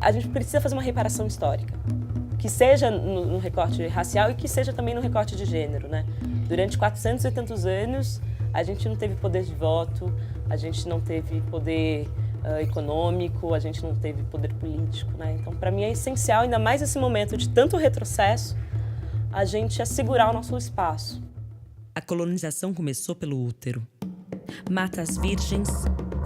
A gente precisa fazer uma reparação histórica, que seja no recorte racial e que seja também no recorte de gênero, né? Durante 400 e tantos anos, a gente não teve poder de voto, a gente não teve poder econômico, a gente não teve poder político, né? Então, para mim é essencial, ainda mais nesse momento de tanto retrocesso, a gente assegurar o nosso espaço. A colonização começou pelo útero. Matas virgens,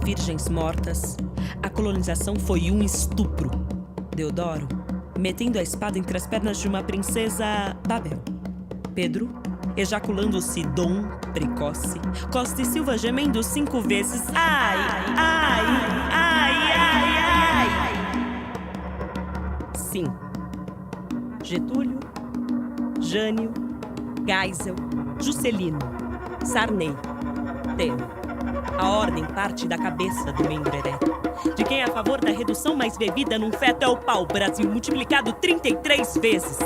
virgens mortas. A colonização foi um estupro. Deodoro, metendo a espada entre as pernas de uma princesa Babel. Pedro, ejaculando-se dom precoce. Costa e Silva gemendo 5 vezes. Ai, ai, ai, ai, ai. Sim. Getúlio, Jânio, Geisel, Juscelino, Sarney, Temer. A ordem parte da cabeça do membro ereto. De quem é a favor da redução mais bebida num feto é o pau-brasil multiplicado 33 vezes.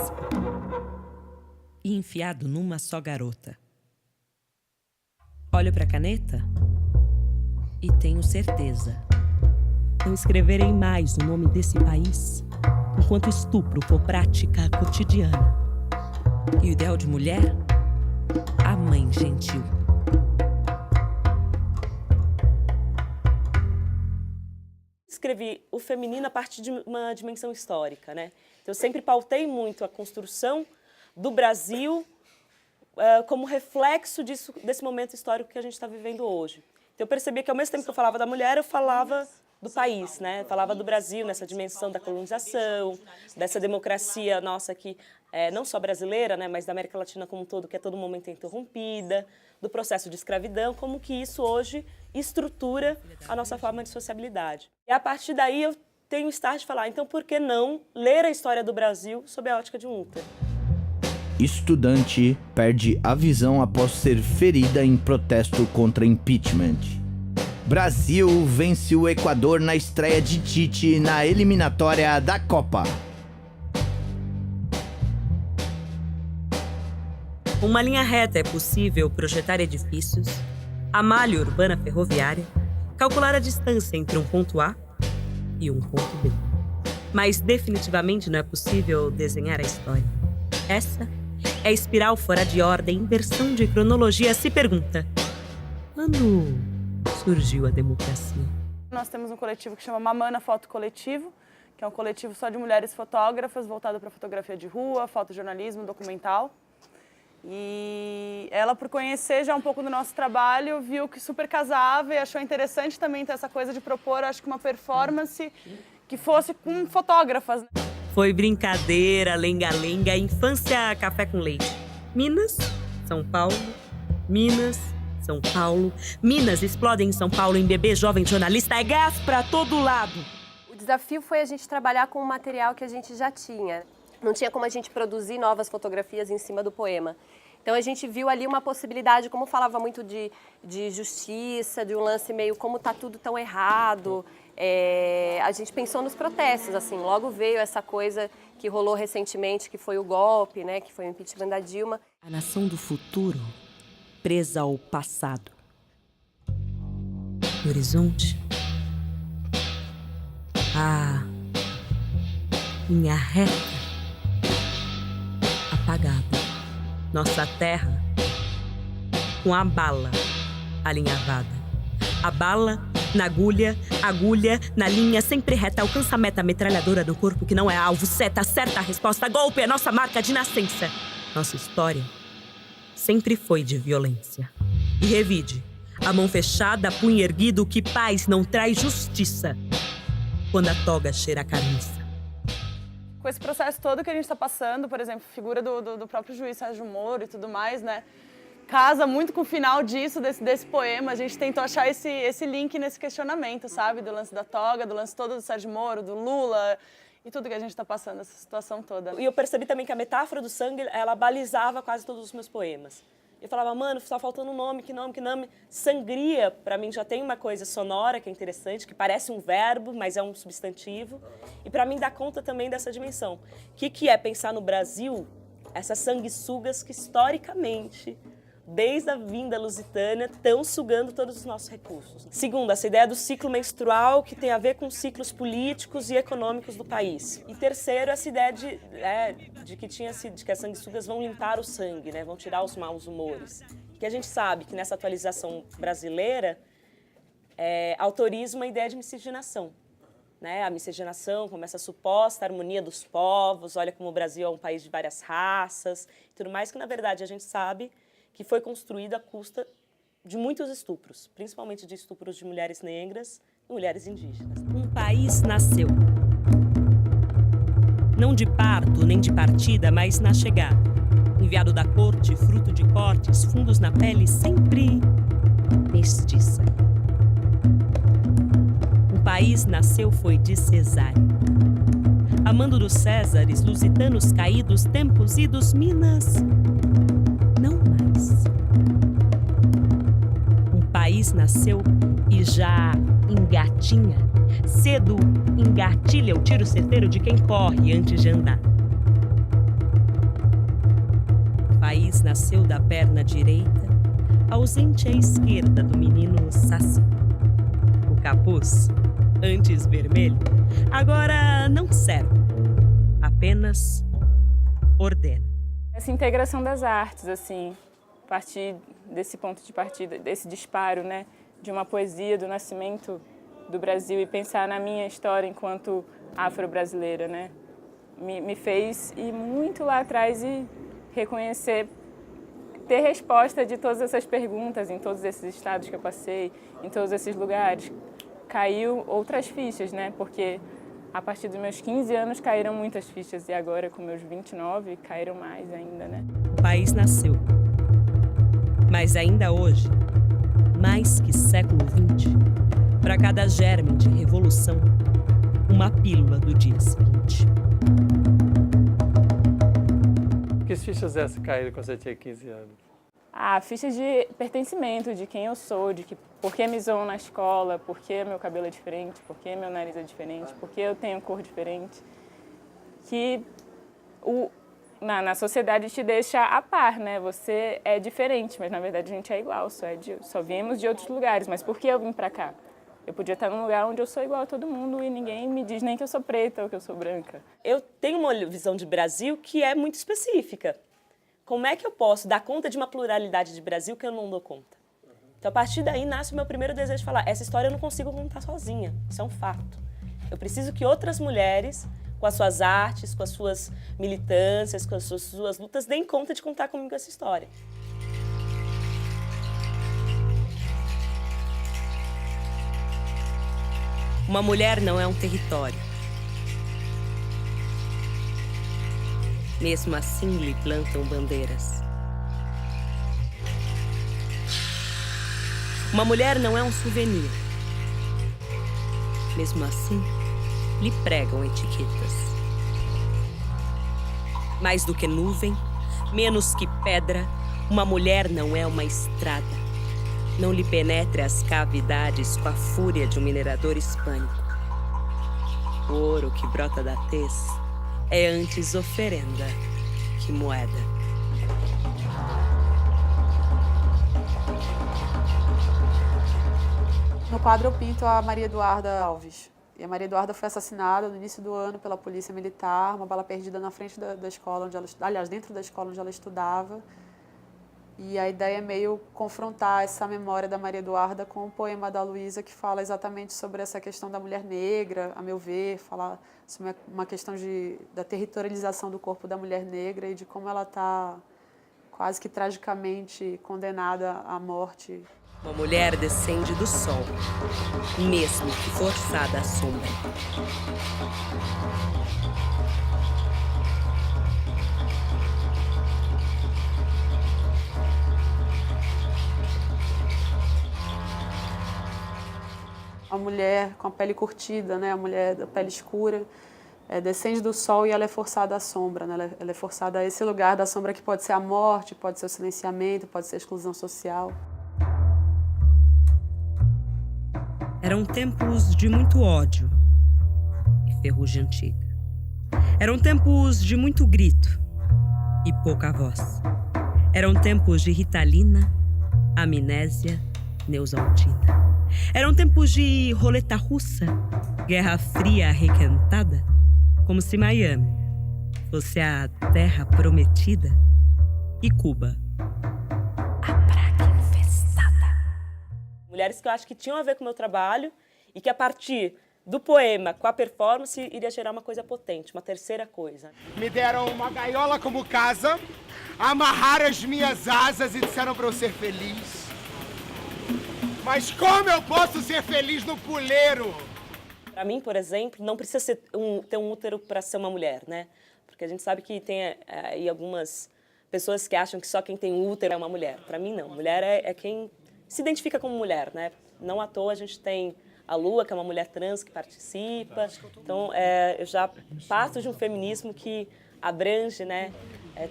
E enfiado numa só garota. Olho pra caneta e tenho certeza. Não escreverei mais o nome desse país enquanto estupro for prática cotidiana. E o ideal de mulher? A mãe gentil. Escrevi o feminino a partir de uma dimensão histórica, né? Então, eu sempre pautei muito a construção do Brasil como reflexo desse momento histórico que a gente está vivendo hoje. Então, eu percebi que ao mesmo tempo que eu falava da mulher, eu falava do país, né? Eu falava do Brasil nessa dimensão da colonização, dessa democracia nossa aqui, não só brasileira, né, mas da América Latina como um todo, que a todo momento é interrompida, do processo de escravidão, como que isso hoje estrutura a nossa forma de sociabilidade. E a partir daí eu tenho o start de falar, então por que não ler a história do Brasil sob a ótica de um útero? Estudante perde a visão após ser ferida em protesto contra impeachment. Brasil vence o Equador na estreia de Tite na eliminatória da Copa. Uma linha reta é possível projetar edifícios, a malha urbana ferroviária, calcular a distância entre um ponto A e um ponto B. Mas definitivamente não é possível desenhar a história. Essa é a espiral fora de ordem, inversão de cronologia. Se pergunta, quando surgiu a democracia? Nós temos um coletivo que chama Mamana Foto Coletivo, que é um coletivo só de mulheres fotógrafas, voltado para fotografia de rua, fotojornalismo, documental. E ela, por conhecer já um pouco do nosso trabalho, viu que super casava e achou interessante também ter essa coisa de propor, acho que uma performance que fosse com fotógrafas. Foi brincadeira, lenga-lenga, infância café com leite. Minas, São Paulo, Minas, São Paulo. Minas explodem em São Paulo em bebê jovem jornalista, é gás pra todo lado. O desafio foi a gente trabalhar com o material que a gente já tinha. Não tinha como a gente produzir novas fotografias em cima do poema. Então a gente viu ali uma possibilidade, como falava muito de justiça, de um lance meio como tá tudo tão errado. A gente pensou nos protestos, assim, logo veio essa coisa que rolou recentemente, que foi o golpe, né, que foi o impeachment da Dilma. A nação do futuro, presa ao passado. No horizonte, a linha reta apagada. Nossa terra com a bala alinhavada. A bala na agulha, agulha na linha sempre reta. Alcança a meta, metralhadora do corpo que não é alvo. Seta, certa a resposta, golpe é nossa marca de nascença. Nossa história sempre foi de violência. E revide, a mão fechada, punho erguido, que paz não traz justiça quando a toga cheira a carniça. Com esse processo todo que a gente está passando, por exemplo, figura do próprio juiz Sérgio Moro e tudo mais, né? Casa muito com o final disso, desse poema. A gente tentou achar esse link nesse questionamento, sabe? Do lance da toga, do lance todo do Sérgio Moro, do Lula e tudo que a gente está passando, essa situação toda. E eu percebi também que a metáfora do sangue, ela balizava quase todos os meus poemas. Eu falava, mano, tá faltando um nome, que nome, que nome. Sangria, para mim, já tem uma coisa sonora que é interessante, que parece um verbo, mas é um substantivo. E para mim dá conta também dessa dimensão. O que é pensar no Brasil, essas sanguessugas que historicamente desde a vinda lusitânia, estão sugando todos os nossos recursos. Segundo, essa ideia do ciclo menstrual, que tem a ver com ciclos políticos e econômicos do país. E terceiro, essa ideia de que as sanguessugas vão limpar o sangue, né? Vão tirar os maus humores. Que a gente sabe que nessa atualização brasileira autoriza uma ideia de miscigenação. Né? A miscigenação como essa suposta harmonia dos povos, olha como o Brasil é um país de várias raças, tudo mais que, na verdade, a gente sabe que foi construído à custa de muitos estupros, principalmente de estupros de mulheres negras e mulheres indígenas. Um país nasceu. Não de parto nem de partida, mas na chegada. Enviado da corte, fruto de cortes, fundos na pele, sempre mestiça. Um país nasceu foi de cesárea. Amando dos Césares, lusitanos caídos, tempos idos, Minas, não mais. Um país nasceu e já engatinha. Cedo engatilha o tiro certeiro de quem corre antes de andar. O país nasceu da perna direita, ausente à esquerda do menino Saci. O capuz, antes vermelho, agora não serve, apenas ordena. Essa integração das artes, assim, a partir desse ponto de partida, desse disparo, né, de uma poesia do nascimento do Brasil e pensar na minha história enquanto afro-brasileira, né, me fez ir muito lá atrás e reconhecer, ter resposta de todas essas perguntas em todos esses estados que eu passei, em todos esses lugares. Caiu outras fichas, né? Porque a partir dos meus 15 anos caíram muitas fichas e agora, com meus 29, caíram mais ainda, né? O país nasceu. Mas ainda hoje, mais que século XX, para cada germe de revolução, uma pílula do dia seguinte. Que fichas essas caíram quando você tinha 15 anos? Fichas de pertencimento, de quem eu sou, de que por que me zoam na escola, por que meu cabelo é diferente, por que meu nariz é diferente, por que eu tenho cor diferente. Que na sociedade te deixa a par, né? Você é diferente, mas na verdade a gente é igual, só viemos de outros lugares. Mas por que eu vim pra cá? Eu podia estar num lugar onde eu sou igual a todo mundo e ninguém me diz nem que eu sou preta ou que eu sou branca. Eu tenho uma visão de Brasil que é muito específica. Como é que eu posso dar conta de uma pluralidade de Brasil que eu não dou conta? Então, a partir daí, nasce o meu primeiro desejo de falar, essa história eu não consigo contar sozinha, isso é um fato. Eu preciso que outras mulheres, com as suas artes, com as suas militâncias, com as suas lutas, deem conta de contar comigo essa história. Uma mulher não é um território. Mesmo assim, lhe plantam bandeiras. Uma mulher não é um souvenir. Mesmo assim, lhe pregam etiquetas. Mais do que nuvem, menos que pedra, uma mulher não é uma estrada. Não lhe penetre as cavidades com a fúria de um minerador hispânico. O ouro que brota da tez é antes oferenda que moeda. No quadro eu pinto a Maria Eduarda Alves. E a Maria Eduarda foi assassinada no início do ano pela polícia militar, uma bala perdida na frente da escola onde ela, aliás, dentro da escola onde ela estudava. E a ideia é meio confrontar essa memória da Maria Eduarda com o poema da Luísa, que fala exatamente sobre essa questão da mulher negra, a meu ver, falar sobre uma questão da territorialização do corpo da mulher negra e de como ela está quase que tragicamente condenada à morte. Uma mulher descende do sol, mesmo que forçada à sombra. A mulher com a pele curtida, né? A mulher da pele escura, descende do sol e ela é forçada à sombra, né? Ela é forçada a esse lugar da sombra que pode ser a morte, pode ser o silenciamento, pode ser a exclusão social. Eram tempos de muito ódio e ferrugem antiga. Eram tempos de muito grito e pouca voz. Eram tempos de Ritalina, amnésia, Neusaldina. Eram tempos de roleta russa, Guerra Fria arrequentada, como se Miami fosse a terra prometida e Cuba a praga infestada. Mulheres que eu acho que tinham a ver com o meu trabalho e que a partir do poema com a performance iria gerar uma coisa potente, uma terceira coisa. Me deram uma gaiola como casa, amarraram as minhas asas e disseram para eu ser feliz. Mas como eu posso ser feliz no puleiro? Para mim, por exemplo, não precisa ter um útero para ser uma mulher, né? Porque a gente sabe que tem aí algumas pessoas que acham que só quem tem útero é uma mulher. Para mim, não. Mulher é quem se identifica como mulher, né? Não à toa a gente tem a Lua, que é uma mulher trans que participa. Então, eu já parto de um feminismo que abrange, né,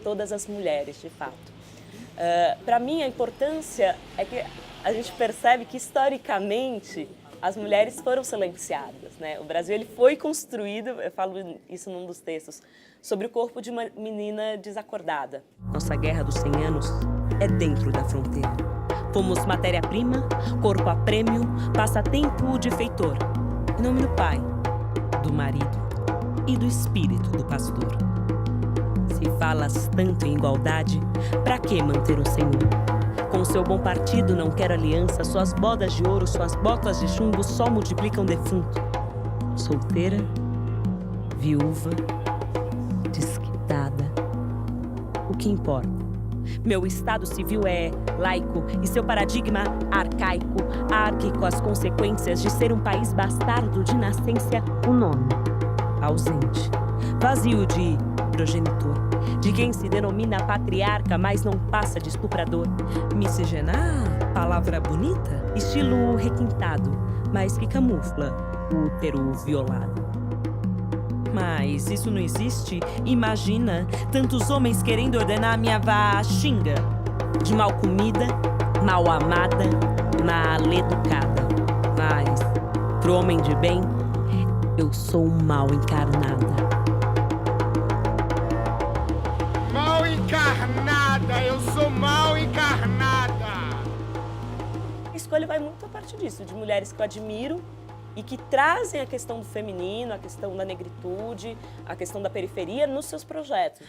todas as mulheres, de fato. Para mim, a importância é que a gente percebe que, historicamente, as mulheres foram silenciadas, né? O Brasil ele foi construído, eu falo isso num dos textos, sobre o corpo de uma menina desacordada. Nossa guerra dos 100 anos é dentro da fronteira. Fomos matéria-prima, corpo a prêmio, passatempo de feitor. Em nome do pai, do marido e do espírito do pastor. Se falas tanto em igualdade, pra que manter um senhor? Com seu bom partido não quero aliança, suas bodas de ouro, suas botas de chumbo só multiplicam defunto. Solteira, viúva, desquitada. O que importa? Meu estado civil é laico e seu paradigma arcaico, árquico as consequências de ser um país bastardo de nascência, o nome ausente, vazio de progenitor, de quem se denomina patriarca, mas não passa de estuprador. Miscigenar, palavra bonita, estilo requintado, mas que camufla o útero violado. Mas isso não existe? Imagina tantos homens querendo ordenar minha xinga. De mal comida, mal amada, mal educada. Mas, pro homem de bem, eu sou mal encarnada. Mal encarnada, eu sou mal encarnada. A escolha vai muito a partir disso, de mulheres que eu admiro e que trazem a questão do feminino, a questão da negritude, a questão da periferia nos seus projetos.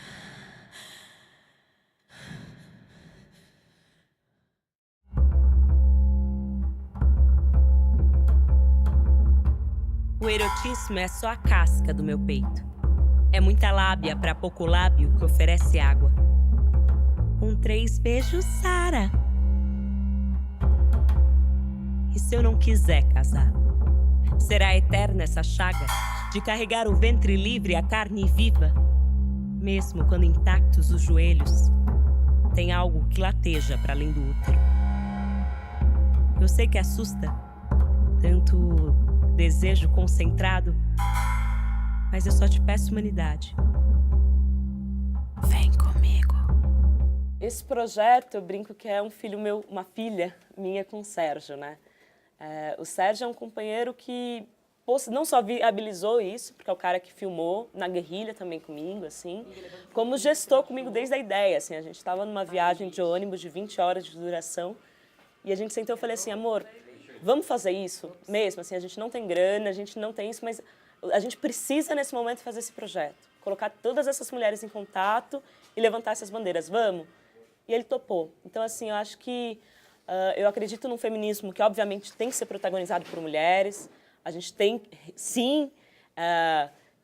O erotismo é só a casca do meu peito. É muita lábia para pouco lábio que oferece água. Com 3 beijos, Sara. E se eu não quiser casar? Será eterna essa chaga de carregar o ventre livre, a carne viva? Mesmo quando intactos os joelhos, tem algo que lateja para além do útero. Eu sei que assusta, tanto desejo concentrado, mas eu só te peço humanidade. Vem comigo. Esse projeto, eu brinco que é um filho meu, uma filha minha com o Sérgio, né? O Sérgio é um companheiro que não só viabilizou isso, porque é o cara que filmou na guerrilha também comigo, assim, como gestou comigo desde a ideia, assim. A gente estava numa viagem de ônibus de 20 horas de duração e a gente sentou e falei assim, amor, vamos fazer isso mesmo? Assim, a gente não tem grana, a gente não tem isso, mas a gente precisa nesse momento fazer esse projeto, colocar todas essas mulheres em contato e levantar essas bandeiras, vamos? E ele topou. Então, assim, eu acho que eu acredito num feminismo que, obviamente, tem que ser protagonizado por mulheres. A gente tem, sim,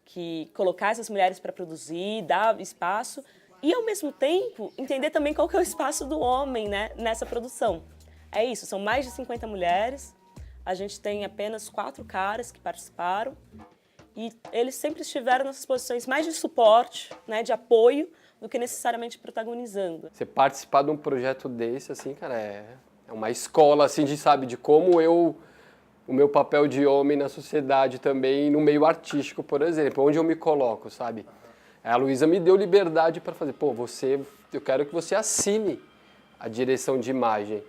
que colocar essas mulheres para produzir, dar espaço e, ao mesmo tempo, entender também qual que é o espaço do homem, né, nessa produção. É isso, são mais de 50 mulheres, a gente tem apenas 4 caras que participaram e eles sempre estiveram nessas posições mais de suporte, né, de apoio, do que necessariamente protagonizando. Você participar de um projeto desse, assim, cara, é uma escola, assim, de como o meu papel de homem na sociedade também, no meio artístico, por exemplo, onde eu me coloco, sabe? A Luísa me deu liberdade para fazer, eu quero que você assine a direção de imagem.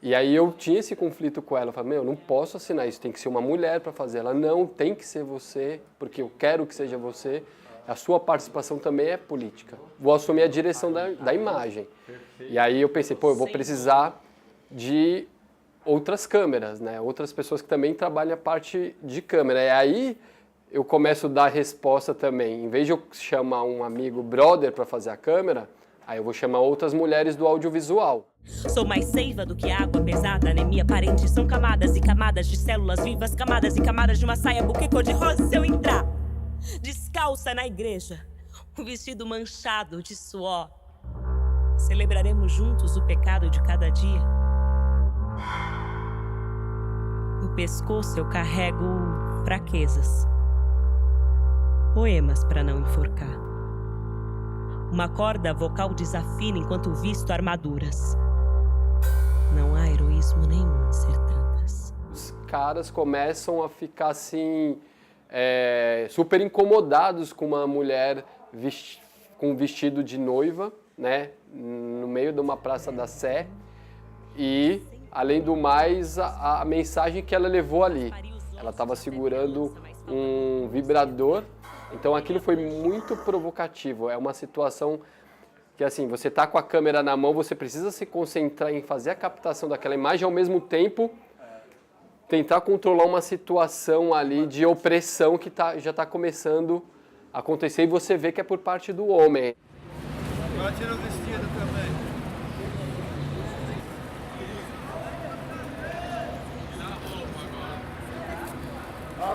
E aí eu tinha esse conflito com ela, eu falei, eu não posso assinar isso, tem que ser uma mulher para fazer. Ela, não, tem que ser você, porque eu quero que seja você. A sua participação também é política. Vou assumir a direção da imagem. E aí eu pensei, eu vou precisar de outras câmeras, né? Outras pessoas que também trabalham a parte de câmera. E aí eu começo a dar resposta também. Em vez de eu chamar um amigo brother para fazer a câmera, aí eu vou chamar outras mulheres do audiovisual. Sou mais seiva do que água pesada, anemia aparente. São camadas e camadas de células vivas, camadas e camadas de uma saia buquê cor-de-rosa. Se eu entrar descalça na igreja, o vestido manchado de suor, celebraremos juntos o pecado de cada dia. No pescoço eu carrego fraquezas, poemas para não enforcar. Uma corda vocal desafina enquanto visto armaduras. Não há heroísmo nenhum em ser tantas. Os caras começam a ficar assim, super incomodados com uma mulher com vestido de noiva, né, no meio de uma praça da Sé. E, além do mais, a mensagem que ela levou ali. Ela estava segurando um vibrador, então aquilo foi muito provocativo. É uma situação que, assim, você está com a câmera na mão, você precisa se concentrar em fazer a captação daquela imagem, ao mesmo tempo tentar controlar uma situação ali de opressão que já está começando a acontecer, e você vê que é por parte do homem. Agora tira o vestido também.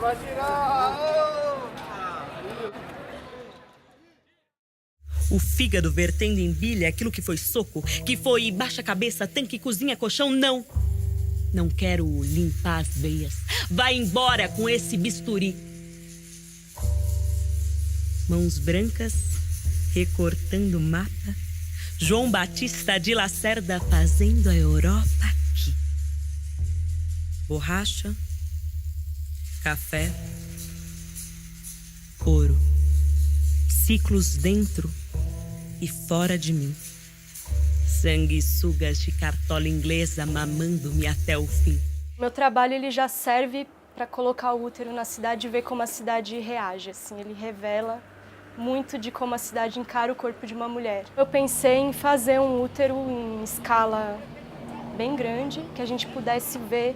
Vai tirar! O fígado vertendo em bilha aquilo que foi soco, que foi baixa cabeça, tanque, cozinha, colchão, não. Não quero limpar as veias. Vai embora com esse bisturi. Mãos brancas, recortando o mapa. João Batista de Lacerda fazendo a Europa aqui. Borracha, café, ouro. Ciclos dentro e fora de mim. Sanguessugas de cartola inglesa mamando-me até o fim. Meu trabalho ele já serve para colocar o útero na cidade e ver como a cidade reage. Assim, ele revela muito de como a cidade encara o corpo de uma mulher. Eu pensei em fazer um útero em escala bem grande, que a gente pudesse ver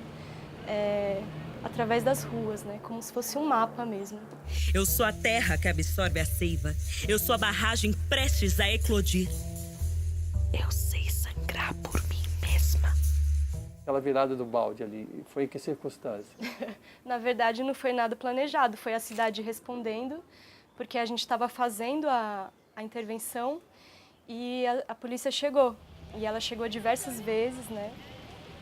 através das ruas, né? Como se fosse um mapa mesmo. Eu sou a terra que absorve a seiva. Eu sou a barragem prestes a eclodir. Eu sei sangrar por mim mesma. Aquela virada do balde ali, foi em que circunstância? Na verdade, não foi nada planejado. Foi a cidade respondendo, porque a gente estava fazendo a intervenção e a polícia chegou. E ela chegou diversas vezes, né?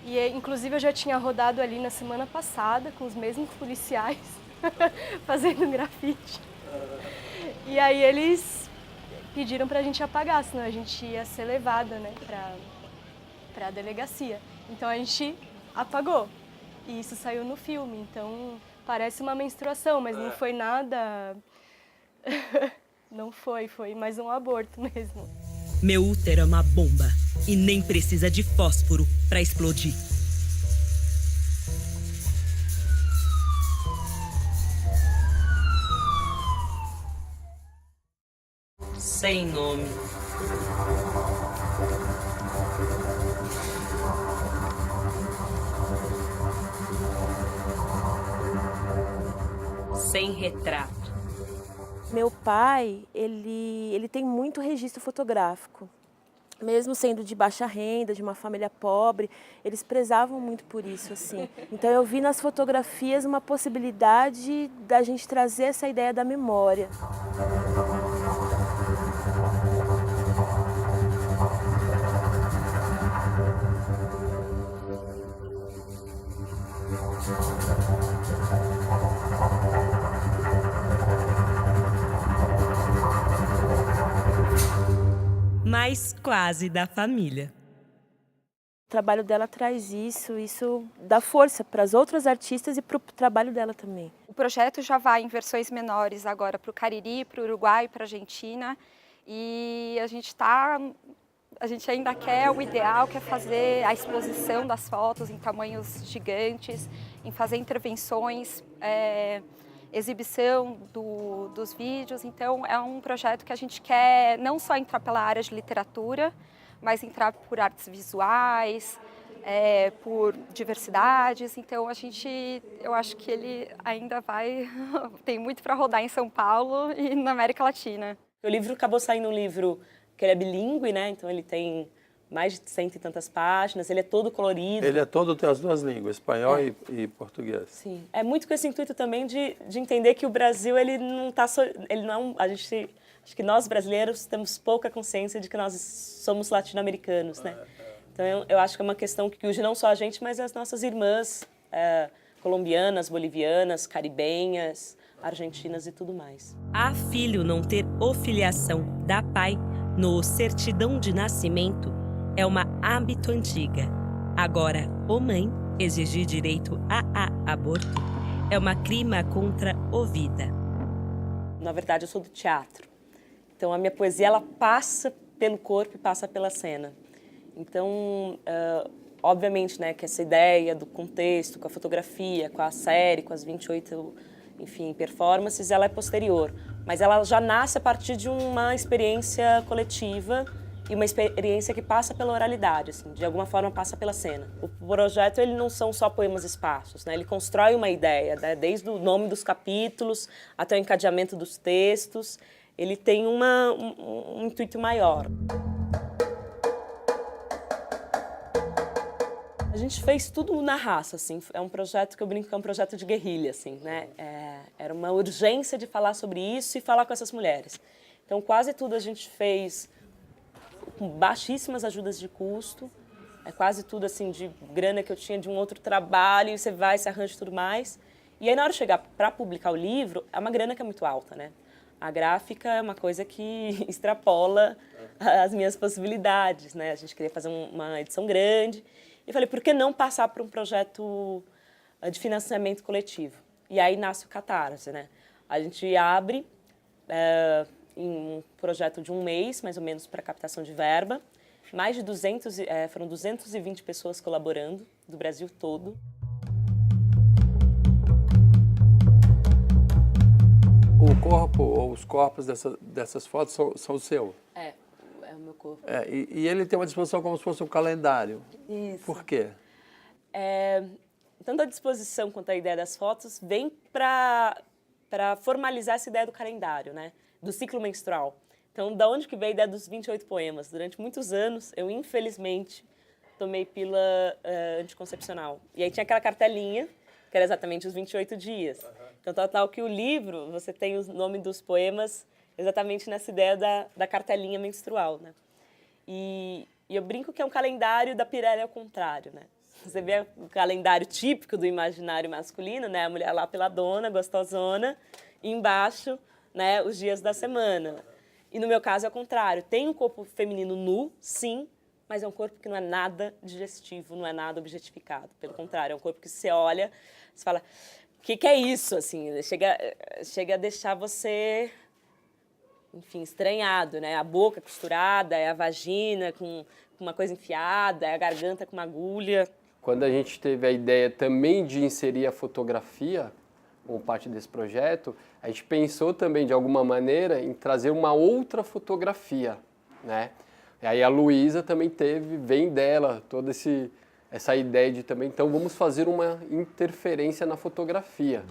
E, inclusive, eu já tinha rodado ali na semana passada com os mesmos policiais fazendo grafite. E aí eles pediram pra gente apagar, senão a gente ia ser levada, né, pra delegacia. Então a gente apagou. E isso saiu no filme. Então parece uma menstruação, mas não foi nada. Não foi mais um aborto mesmo. Meu útero é uma bomba e nem precisa de fósforo para explodir. Sem nome. Sem retrato. Meu pai, ele tem muito registro fotográfico. Mesmo sendo de baixa renda, de uma família pobre, eles prezavam muito por isso, assim. Então eu vi nas fotografias uma possibilidade da gente trazer essa ideia da memória. Mas quase da família. O trabalho dela traz isso dá força para as outras artistas e para o trabalho dela também. O projeto já vai em versões menores agora para o Cariri, para o Uruguai, para a Argentina. E a gente está A gente ainda quer, o ideal quer fazer a exposição das fotos em tamanhos gigantes, em fazer intervenções, exibição dos vídeos. Então, é um projeto que a gente quer não só entrar pela área de literatura, mas entrar por artes visuais, por diversidades. Então, eu acho que ele ainda tem muito para rodar em São Paulo e na América Latina. O livro acabou saindo um livro que ele é bilíngue, né? Então ele tem mais de 100 e tantas páginas, ele é todo colorido. Ele é todo, tem as duas línguas, espanhol e português. Sim, é muito com esse intuito também de entender que o Brasil, ele não está acho que nós brasileiros temos pouca consciência de que nós somos latino-americanos, né? Então eu acho que é uma questão que hoje não só a gente, mas as nossas irmãs colombianas, bolivianas, caribenhas, argentinas e tudo mais. A filho não ter o filiação da pai no certidão de nascimento é uma hábito antiga. Agora, o mãe exigir direito a aborto é uma crime contra o vida. Na verdade, eu sou do teatro. Então, a minha poesia, ela passa pelo corpo e passa pela cena. Então, obviamente, né, que essa ideia do contexto, com a fotografia, com a série, com as 28, enfim, performances, ela é posterior. Mas ela já nasce a partir de uma experiência coletiva e uma experiência que passa pela oralidade, assim, de alguma forma passa pela cena. O projeto, ele não são só poemas esparsos, né? Ele constrói uma ideia, né? Desde o nome dos capítulos até o encadeamento dos textos. Ele tem um intuito maior. A gente fez tudo na raça, assim. É um projeto que eu brinco que é um projeto de guerrilha, assim, né? Era uma urgência de falar sobre isso e falar com essas mulheres. Então, quase tudo a gente fez com baixíssimas ajudas de custo. Quase tudo, assim, de grana que eu tinha de um outro trabalho, e você vai, se arranja e tudo mais. E aí, na hora de chegar para publicar o livro, é uma grana que é muito alta, né? A gráfica é uma coisa que extrapola as minhas possibilidades, né? A gente queria fazer uma edição grande. E falei, por que não passar para um projeto de financiamento coletivo? E aí nasce o Catarse, né? A gente abre em um projeto de um mês, mais ou menos, para captação de verba. Mais de foram 220 pessoas colaborando, do Brasil todo. O corpo ou os corpos dessas fotos são o seu? É o meu corpo. E ele tem uma disposição como se fosse um calendário. Isso. Por quê? Tanto a disposição quanto a ideia das fotos vem para formalizar essa ideia do calendário, né? Do ciclo menstrual. Então, da onde que veio a ideia dos 28 poemas? Durante muitos anos, eu, infelizmente, tomei pílula anticoncepcional. E aí tinha aquela cartelinha, que era exatamente os 28 dias. Então, tal que o livro, você tem o nome dos poemas exatamente nessa ideia da cartelinha menstrual, né? E eu brinco que é um calendário da Pirelli ao contrário, né? Você vê o calendário típico do imaginário masculino, né? A mulher lá peladona, gostosona, e embaixo, né, os dias da semana. E no meu caso é o contrário. Tem um corpo feminino nu, sim, mas é um corpo que não é nada digestivo, não é nada objetificado. Pelo contrário, é um corpo que você olha, você fala, o que é isso? Assim, chega a deixar você, enfim, estranhado, né? A boca costurada, é a vagina com uma coisa enfiada, é a garganta com uma agulha. Quando a gente teve a ideia também de inserir a fotografia como parte desse projeto, a gente pensou também, de alguma maneira, em trazer uma outra fotografia, né? E aí a Luísa também vem dela toda essa ideia de também, então vamos fazer uma interferência na fotografia.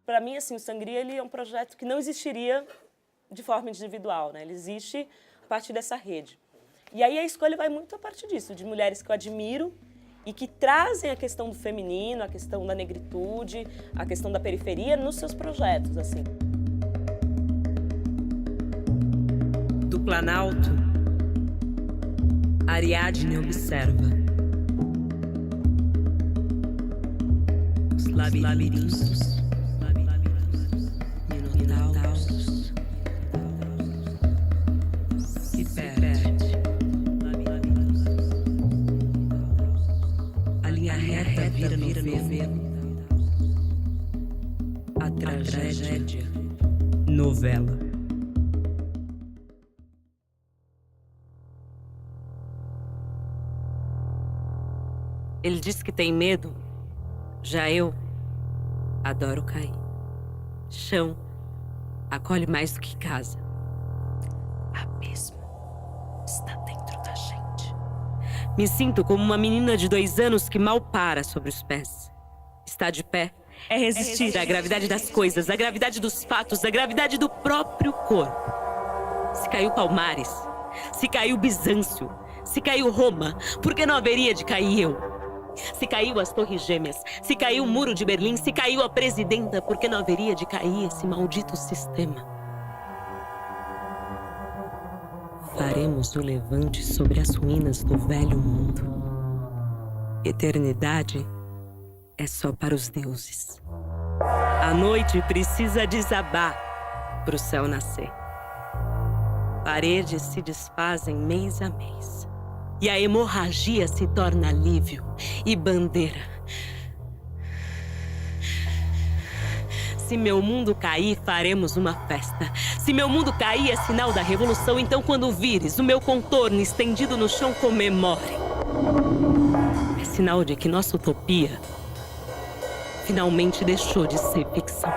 Para mim, assim, o Sangria, ele é um projeto que não existiria de forma individual, né? Ele existe a partir dessa rede. E aí a escolha vai muito a partir disso, de mulheres que eu admiro e que trazem a questão do feminino, a questão da negritude, a questão da periferia nos seus projetos, assim. Do Planalto, Ariadne observa os labirintos, minotauros, se perde. A linha reta vira novelo, A tragédia. Novela. Ele diz que tem medo. Já eu adoro cair. Chão acolhe mais do que casa. Abismo está dentro da gente. Me sinto como uma menina de 2 anos que mal para sobre os pés. Estar de pé é resistir à gravidade das coisas, à gravidade dos fatos, à gravidade do próprio corpo. Se caiu Palmares, se caiu Bizâncio, se caiu Roma, por que não haveria de cair eu? Se caiu as Torres Gêmeas, se caiu o Muro de Berlim, se caiu a presidenta, por que não haveria de cair esse maldito sistema? Faremos o levante sobre as ruínas do velho mundo. Eternidade é só para os deuses. A noite precisa desabar para o céu nascer. Paredes se desfazem mês a mês. E a hemorragia se torna alívio e bandeira. Se meu mundo cair, faremos uma festa. Se meu mundo cair é sinal da revolução, então quando vires o meu contorno estendido no chão, comemore. É sinal de que nossa utopia finalmente deixou de ser ficção.